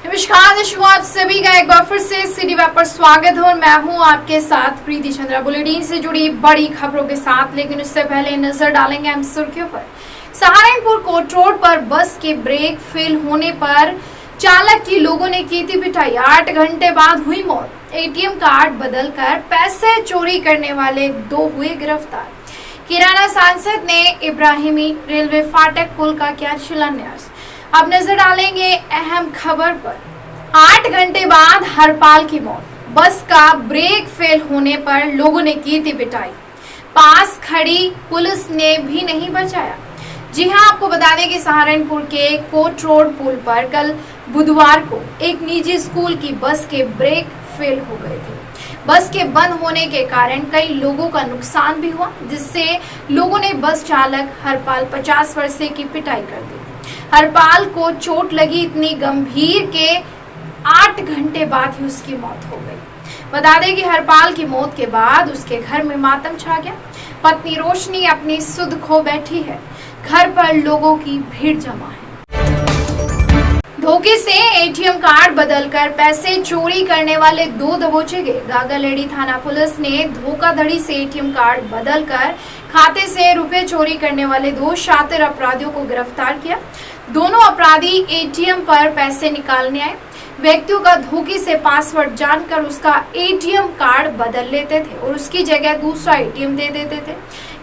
नमस्कार दर्शकों, आप सभी का एक बार फिर से सिटी वेब पर स्वागत है और मैं हूं आपके साथ प्रीति चंद्रा। बुलेटिन से जुड़ी बड़ी खबरों के साथ, लेकिन उससे पहले नजर डालेंगे हम सुर्खियों पर। सहारनपुर कोट रोड पर बस के ब्रेक फेल होने पर चालक की लोगों ने की थी पिटाई। 8 घंटे बाद हुई मौत। एटीएम कार्ड बदलकर पैसे चोरी करने वाले 2 हुए गिरफ्तार। किराना सांसद ने इब्राहिमी रेलवे फाटक पुल का किया शिलान्यास। अब नजर डालेंगे अहम खबर पर। 8 घंटे बाद हरपाल की मौत। बस का ब्रेक फेल होने पर लोगों ने की थी पिटाई। पास खड़ी पुलिस ने भी नहीं बचाया। जी हां, आपको बता दें कि सहारनपुर के कोट रोड पुल पर कल बुधवार को एक निजी स्कूल की बस के ब्रेक फेल हो गए थे। बस के बंद होने के कारण कई लोगों का नुकसान भी हुआ, जिससे लोगों ने बस चालक हरपाल 50 वर्षीय की पिटाई कर दी। हरपाल को चोट लगी इतनी गंभीर के 8 घंटे बाद ही उसकी मौत हो गई। बता दें कि हरपाल की मौत के बाद उसके घर में मातम छा गया। पत्नी रोशनी अपनी सुध खो बैठी है। घर पर लोगों की भीड़ जमा है। धोखे से एटीएम कार्ड बदलकर पैसे चोरी करने वाले 2 दबोचे गए। गागालेडी थाना पुलिस ने धोखाधड़ी से एटीएम कार्ड बदलकर खाते से रुपए चोरी करने वाले 2 शातिर अपराधियों को गिरफ्तार किया। दोनों अपराधी एटीएम पर पैसे निकालने आए। व्यक्तियों का धोखे से पासवर्ड जानकर उसका एटीएम कार्ड बदल लेते थे और उसकी जगह दूसरा एटीएम दे देते थे।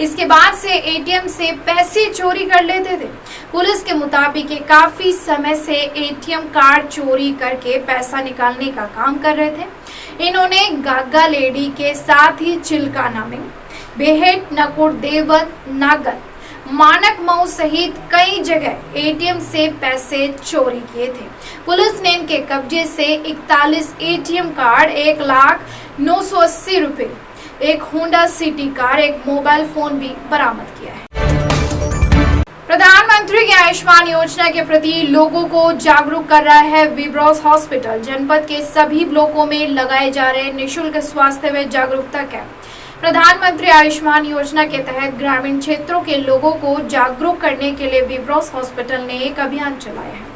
इसके बाद से एटीएम से पैसे चोरी कर लेते थे। पुलिस के मुताबिक ये काफी समय से एटीएम कार्ड चोरी करके पैसा निकालने का काम कर रहे थे। इन्होंने गागालेडी के साथ ही चिल्काना में बेहेट, नकुड़, देवबंद, नागद, मानक मऊ सहित कई जगह एटीएम से पैसे चोरी किए थे। पुलिस ने इनके कब्जे से 41 एटीएम कार्ड, 1,09,80 रुपए, एक होंडा सिटी कार, एक मोबाइल फोन भी बरामद किया है। प्रधानमंत्री की आयुष्मान योजना के प्रति लोगों को जागरूक कर रहा है विब्रोस हॉस्पिटल। जनपद के सभी ब्लॉकों में लगाए जा रहे निःशुल्क स्वास्थ्य में जागरूकता कैंप। प्रधानमंत्री आयुष्मान योजना के तहत ग्रामीण क्षेत्रों के लोगों को जागरूक करने के लिए विब्रोस हॉस्पिटल ने एक अभियान चलाया है,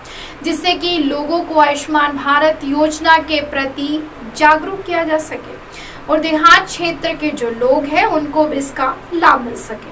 जिससे कि लोगों को आयुष्मान भारत योजना के प्रति जागरूक किया जा सके और देहात क्षेत्र के जो लोग हैं उनको भी इसका लाभ मिल सके।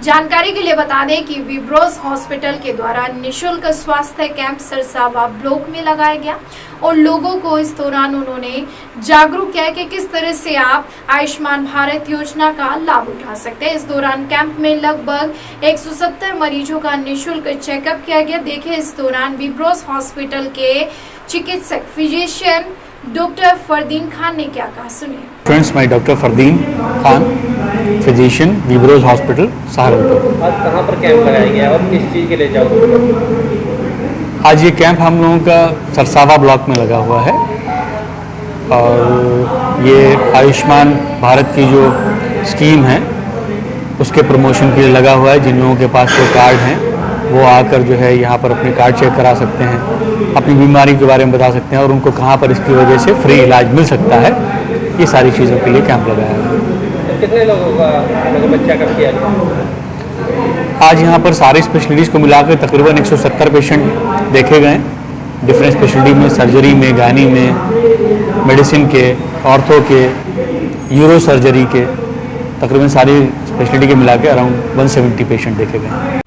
जानकारी के लिए बता दें कि विब्रोस हॉस्पिटल के द्वारा निःशुल्क स्वास्थ्य कैंप सरसावा ब्लॉक में लगाया गया और लोगों को इस दौरान उन्होंने जागरूक किया कि किस तरह से आप आयुष्मान भारत योजना का लाभ उठा सकते हैं। इस दौरान कैंप में लगभग 170 मरीजों का निःशुल्क चेकअप किया गया। देखिए, इस दौरान विब्रोस हॉस्पिटल के चिकित्सक फिजिशियन डॉक्टर फरदीन खान ने क्या कहा, सुनिए। फ्रेंड्स, मैं doctor Fardeen Khan, physician, Vibros hospital Saharanpur. आज कहाँ पर कैंप लगाया गया और किस चीज़ के लिए जागरूक? आज ये कैंप हम लोगों का सरसावा ब्लॉक में लगा हुआ है और ये आयुष्मान भारत की जो स्कीम है उसके प्रमोशन के लिए लगा हुआ है। जिन लोगों के पास जो कार्ड हैं वो आकर जो है यहाँ पर अपने कार्ड चेक करा सकते हैं, अपनी बीमारी के बारे में बता सकते हैं और उनको कहाँ पर इसकी वजह से फ्री इलाज मिल सकता है। ये सारी चीज़ों के लिए कैंप लगाया है। कितने लोगों का बच्चा कब किया? आज यहाँ पर सारे स्पेशलिटीज़ को मिलाकर तकरीबन 170 पेशेंट देखे गए। डिफरेंट स्पेशलिटी में, सर्जरी में, गायनी में, मेडिसिन के, ऑर्थो के, यूरो सर्जरी के, तकरीबन सारी स्पेशलिटी के मिला के अराउंड 170 पेशेंट देखे गए।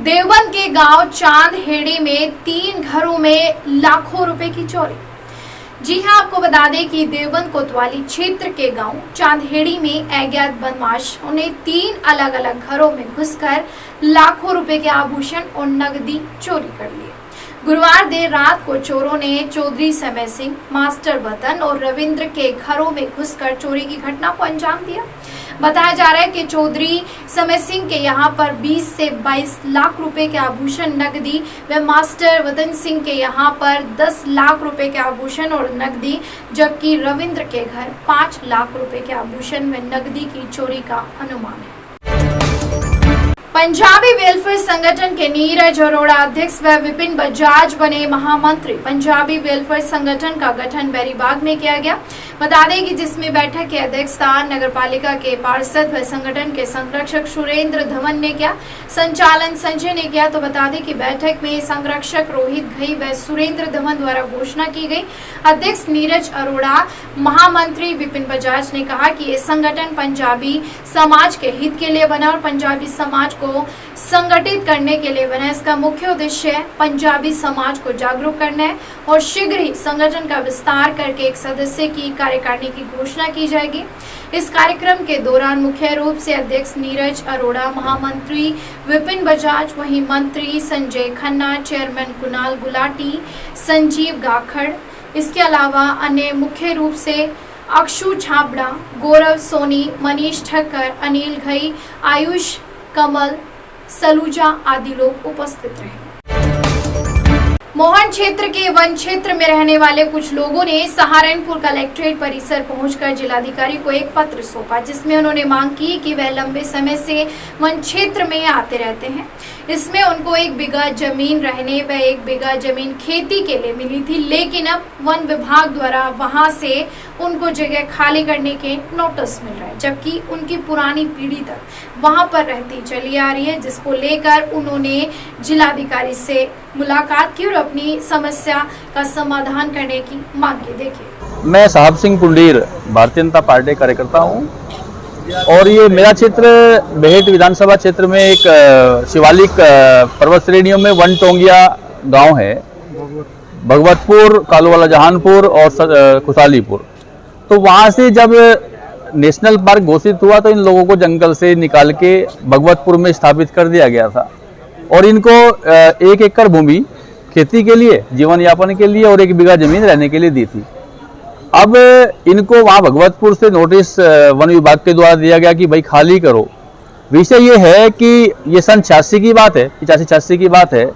देवबंद के गांव चांदहेड़ी में 3 घरों में लाखों रुपए की चोरी। जी हां, आपको बता दें कि देवबंद कोतवाली क्षेत्र के गांव चांदहेड़ी में अज्ञात बदमाशों ने 3 अलग अलग घरों में घुसकर लाखों रुपए के आभूषण और नकदी चोरी कर लिए। गुरुवार देर रात को चोरों ने चौधरी समय सिंह, मास्टर वतन और रविंद्र के घरों में घुसकर चोरी की घटना को अंजाम दिया। बताया जा रहा है कि चौधरी समय सिंह के यहाँ पर 20 से 22 लाख रुपए के आभूषण, नकदी व मास्टर वतन सिंह के यहाँ पर 10 लाख रुपए के आभूषण और नकदी, जबकि रविंद्र के घर 5 लाख रुपए के आभूषण व नकदी की चोरी का अनुमान है। पंजाबी वेलफेयर संगठन के नीरज अरोड़ा अध्यक्ष व विपिन बजाज बने महामंत्री। पंजाबी वेलफेयर संगठन का गठन बैरीबाग में किया गया। बता दें कि जिसमें बैठक की अध्यक्षता नगरपालिका के पार्षद व संगठन के संरक्षक सुरेंद्र धवन ने किया। संचालन संजय ने किया। तो बता दें कि बैठक में संरक्षक रोहित घई व सुरेंद्र धवन द्वारा घोषणा की गई। अध्यक्ष नीरज अरोड़ा, महामंत्री विपिन बजाज ने कहा कि ये संगठन पंजाबी समाज के हित के लिए बना और पंजाबी समाज को संगठित करने के लिए बना। इसका मुख्य उद्देश्य है पंजाबी समाज को जागरूक करना है और शीघ्र ही संगठन का विस्तार करके एक सदस्य की कार्यकारिणी की घोषणा की जाएगी। इस कार्यक्रम के दौरान मुख्य रूप से अध्यक्ष नीरज अरोड़ा, महामंत्री विपिन बजाज, वहीं मंत्री संजय खन्ना, चेयरमैन कुणाल गुलाटी, संजीव गाखड़, इसके अलावा अन्य मुख्य रूप से अक्षु छाबड़ा, गौरव सोनी, मनीष ठक्कर, अनिल घई, आयुष कमल, सलूजा आदि लोग उपस्थित रहे। मोहन क्षेत्र के वन क्षेत्र में रहने वाले कुछ लोगों ने सहारनपुर कलेक्ट्रेट परिसर पहुंचकर जिलाधिकारी को एक पत्र सौंपा, जिसमें उन्होंने मांग की कि वह लंबे समय से वन क्षेत्र में आते रहते हैं। इसमें उनको 1 बीघा जमीन रहने व 1 बीघा जमीन खेती के लिए मिली थी, लेकिन अब वन विभाग द्वारा वहां से उनको जगह खाली करने के नोटिस मिल रहा है, जबकि उनकी पुरानी पीढ़ी तक वहां पर रहती चली आ रही है, जिसको लेकर उन्होंने जिलाधिकारी से मुलाकात की और अपनी समस्या का समाधान करने की मांग की। देखिए, मैं साहब सिंह पुंडीर भारतीय जनता पार्टी कार्यकर्ता हूँ और ये मेरा क्षेत्र बेहट विधानसभा क्षेत्र में एक शिवालिक पर्वत श्रेणियों में वन टोंगिया गांव है, भगवतपुर, कालूवाला जहानपुर और खुशालीपुर। तो वहाँ से जब नेशनल पार्क घोषित हुआ तो इन लोगों को जंगल से निकाल के भगवतपुर में स्थापित कर दिया गया था और इनको 1 एकड़ भूमि खेती के लिए, जीवन यापन के लिए और 1 बीघा जमीन रहने के लिए दी थी। अब इनको वहाँ भगवतपुर से नोटिस वन विभाग के द्वारा दिया गया कि भाई खाली करो। विषय ये है कि ये सन 86 की बात है, 85-86 की बात है।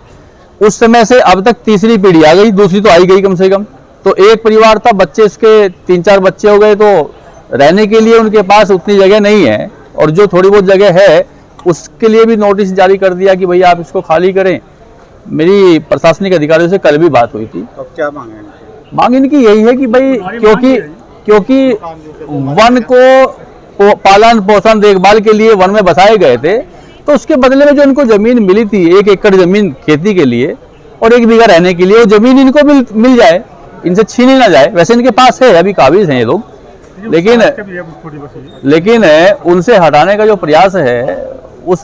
उस समय से अब तक तीसरी पीढ़ी आ गई, दूसरी तो आई गई कम से कम। तो एक परिवार था, बच्चे इसके 3-4 बच्चे हो गए, तो रहने के लिए उनके पास उतनी जगह नहीं है और जो थोड़ी बहुत जगह है उसके लिए भी नोटिस जारी कर दिया कि भाई आप इसको खाली करें। मेरी प्रशासनिक अधिकारियों से कल भी बात हुई थी। तो क्या मांगे? मांग इनकी यही है कि भाई क्योंकि वन को पालन पोषण देखभाल के लिए वन में बसाए गए थे, तो उसके बदले में जो इनको जमीन मिली थी 1 एकड़ जमीन खेती के लिए और 1 बीघा रहने के लिए, वो जमीन इनको मिल जाए, इनसे छीनी ना जाए। वैसे इनके पास है, अभी काबिज हैं ये लोग, लेकिन उनसे हटाने का जो प्रयास है वो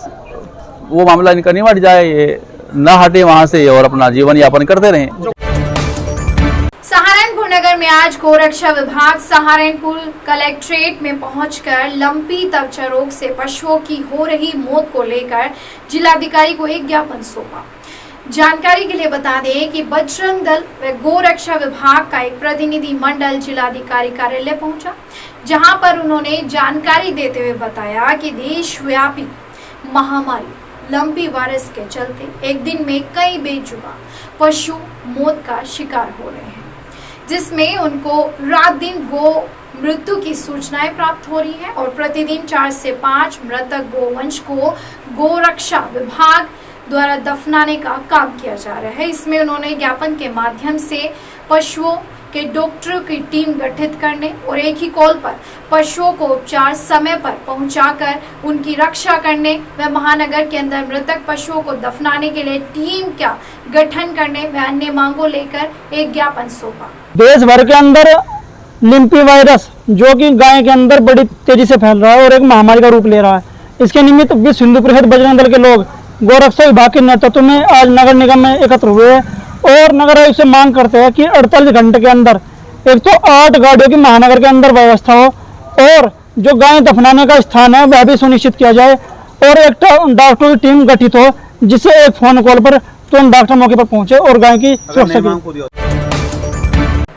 मामला इनका नहीं हट जाए, ये ना हटे वहां से और अपना जीवन यापन करते रहें। सहारनपुर नगर में आज गोरक्षा विभाग सहारनपुर कलेक्ट्रेट में पहुंचकर लंपी त्वचा रोग से पशुओं की हो रही मौत को लेकर जिलाधिकारी को एक ज्ञापन सौंपा। जानकारी के लिए बता दें कि बजरंग दल व गोरक्षा विभाग का एक प्रतिनिधि मंडल जिलाधिकारी कार्यालय पहुंचा, जहां पर उन्होंने जानकारी देते हुए बताया कि देशव्यापी महामारी लंपी वायरस के चलते एक दिन में कई बेजुबान पशु मौत का शिकार हो रहे हैं, जिसमें उनको रात दिन गो मृत्यु की सूचनाएं प्राप्त हो रही है और प्रतिदिन 4 से 5 मृतक गोवंश को गोरक्षा विभाग द्वारा दफनाने का काम किया जा रहा है। इसमें उन्होंने ज्ञापन के माध्यम से पशुओं के डॉक्टरों की टीम गठित करने और एक ही कॉल पर पशुओं को उपचार समय पर पहुंचाकर उनकी रक्षा करने व महानगर के अंदर मृतक पशुओं को दफनाने के लिए टीम का गठन करने व अन्य मांगों लेकर एक ज्ञापन सौंपा। देश भर के अंदर लिम्पी वायरस जो कि गाय के अंदर बड़ी तेजी से फैल रहा है और एक महामारी का रूप ले रहा है, इसके निमित्त विश्व हिंदू परिषद बजरंग दल के लोग गोरक्षा विभाग के नेतृत्व में आज नगर निगम में एकत्र हुए और नगर आयुक्त से मांग करते हैं कि 48 घंटे के अंदर एक तो 8 गाड़ियों की महानगर के अंदर व्यवस्था हो और जो गाय दफनाने का स्थान है वह भी सुनिश्चित किया जाए और एक डॉक्टरों की टीम गठित हो, जिससे एक फोन कॉल पर तुरंत डॉक्टर मौके पर पहुंचे और गाय की सुरक्षा की।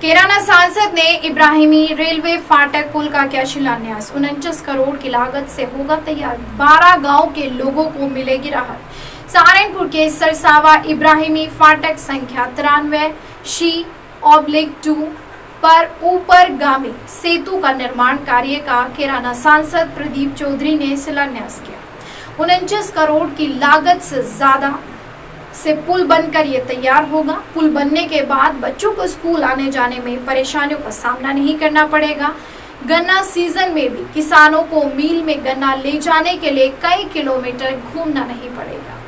कैराना सांसद ने इब्राहिमी रेलवे फाटक पुल का किया शिलान्यास। 49 करोड़ की लागत से होगा तैयार, 12 गांव के लोगों को मिलेगी राहत। सहारनपुर के सरसावा इब्राहिमी फाटक संख्या 93C/2 पर ऊपरगामी सेतु का निर्माण कार्य का कैराना सांसद प्रदीप चौधरी ने शिलान्यास किया। 49 करोड़ की लागत से ज्यादा से पुल बनकर ये तैयार होगा। पुल बनने के बाद बच्चों को स्कूल आने जाने में परेशानियों का सामना नहीं करना पड़ेगा। गन्ना सीजन में भी किसानों को मील में गन्ना ले जाने के लिए कई किलोमीटर घूमना नहीं पड़ेगा।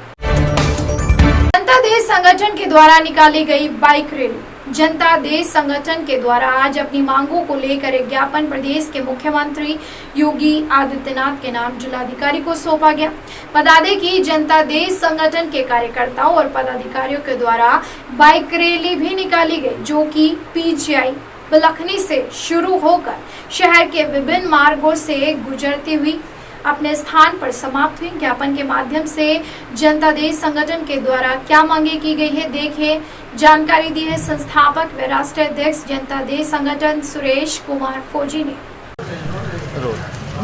जनता देश संगठन के द्वारा निकाली गई बाइक रैली। जनता देश संगठन के द्वारा आज अपनी मांगों को लेकर एक ज्ञापन प्रदेश के मुख्यमंत्री योगी आदित्यनाथ के नाम जिलाधिकारी को सौंपा गया। बता दें कि जनता देश संगठन के कार्यकर्ताओं और पदाधिकारियों के द्वारा बाइक रैली भी निकाली गई, जो कि पीजीआई बिलखनी से शुरू होकर शहर के विभिन्न मार्गों से गुजरती हुई अपने स्थान पर समाप्त हुई। ज्ञापन के माध्यम से जनता देश संगठन के द्वारा क्या मांगे की गई है, देखिए। जानकारी दी है संस्थापक व राष्ट्रीय अध्यक्ष जनता देश संगठन सुरेश कुमार फौजी ने।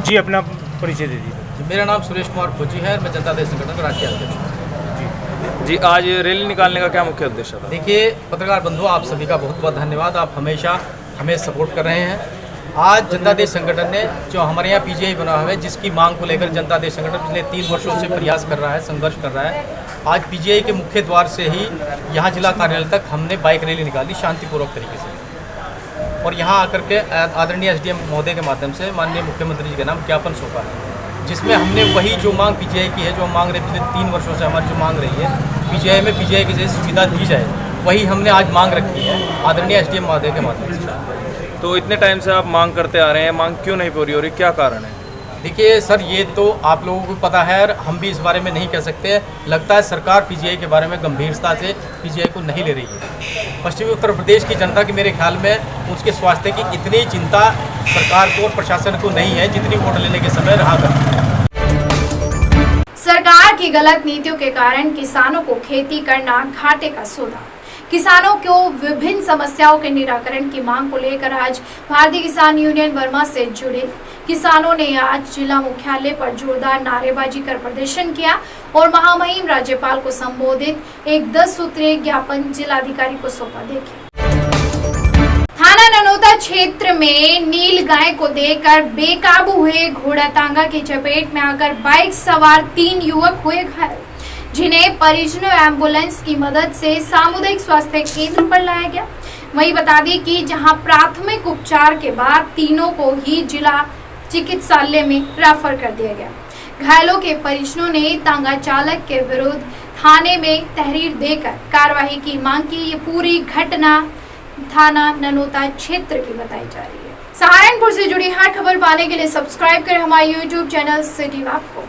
जी, अपना परिचय दे दीजिए। मेरा नाम सुरेश कुमार फौजी है, मैं जनता देश संगठन का राष्ट्रीय अध्यक्ष हूँ। जी, आज रैली निकालने का क्या मुख्य उद्देश्य था? देखिए पत्रकार बंधु, आप सभी का बहुत बहुत धन्यवाद। आप हमेशा हमें सपोर्ट कर रहे हैं। आज जनता देश संगठन ने जो हमारे यहाँ पीजीआई बना हुआ है, जिसकी मांग को लेकर जनता देश संगठन पिछले 3 वर्षों से प्रयास कर रहा है, संघर्ष कर रहा है। आज पीजीआई के मुख्य द्वार से ही यहाँ जिला कार्यालय तक हमने बाइक रैली निकाली शांतिपूर्वक तरीके से, और यहाँ आकर के आदरणीय एसडीएम महोदय के माध्यम से माननीय मुख्यमंत्री जी के नाम ज्ञापन सौंपा है, जिसमें हमने वही जो मांग पीजीआई की है, जो मांग रहे पिछले 3 वर्षों से हमारी जो मांग रही है पीजीआई में पीजीआई की जैसी सुविधा दी जाए, वही हमने आज मांग रखी है आदरणीय एसडीएम महोदय के माध्यम से। तो इतने टाइम से आप मांग करते आ रहे हैं, मांग क्यों नहीं पूरी हो रही, क्या कारण है? देखिए सर, ये तो आप लोगों को पता है और हम भी इस बारे में नहीं कह सकते। लगता है सरकार पीजीआई के बारे में गंभीरता से पीजीआई को नहीं ले रही है। पश्चिमी उत्तर प्रदेश की जनता की मेरे ख्याल में उसके स्वास्थ्य की इतनी चिंता सरकार को और प्रशासन को नहीं है, जितनी वोट लेने के समय रहा करती है। सरकार की गलत नीतियों के कारण किसानों को खेती करना घाटे का सौदा। किसानों को विभिन्न समस्याओं के निराकरण की मांग को लेकर आज भारतीय किसान यूनियन वर्मा से जुड़े किसानों ने आज जिला मुख्यालय पर जोरदार नारेबाजी कर प्रदर्शन किया और महामहिम राज्यपाल को संबोधित एक 10 सूत्रीय ज्ञापन जिलाधिकारी को सौंपा। देखिए, थाना ननौता क्षेत्र में नील गाय को देखकर बेकाबू हुए घोड़ा तांगा की चपेट में आकर बाइक सवार 3 युवक हुए घायल, जिन्हें परिजनों एम्बुलेंस की मदद से सामुदायिक स्वास्थ्य केंद्र पर लाया गया। वहीं बता दी कि जहां प्राथमिक उपचार के बाद तीनों को ही जिला चिकित्सालय में रेफर कर दिया गया। घायलों के परिजनों ने तांगा चालक के विरुद्ध थाने में तहरीर देकर कार्रवाई की मांग की। ये पूरी घटना थाना ननौता क्षेत्र की बताई जा रही है। सहारनपुर से जुड़ी हर खबर पाने के लिए सब्सक्राइब करें हमारे YouTube चैनल सिटी वैब को।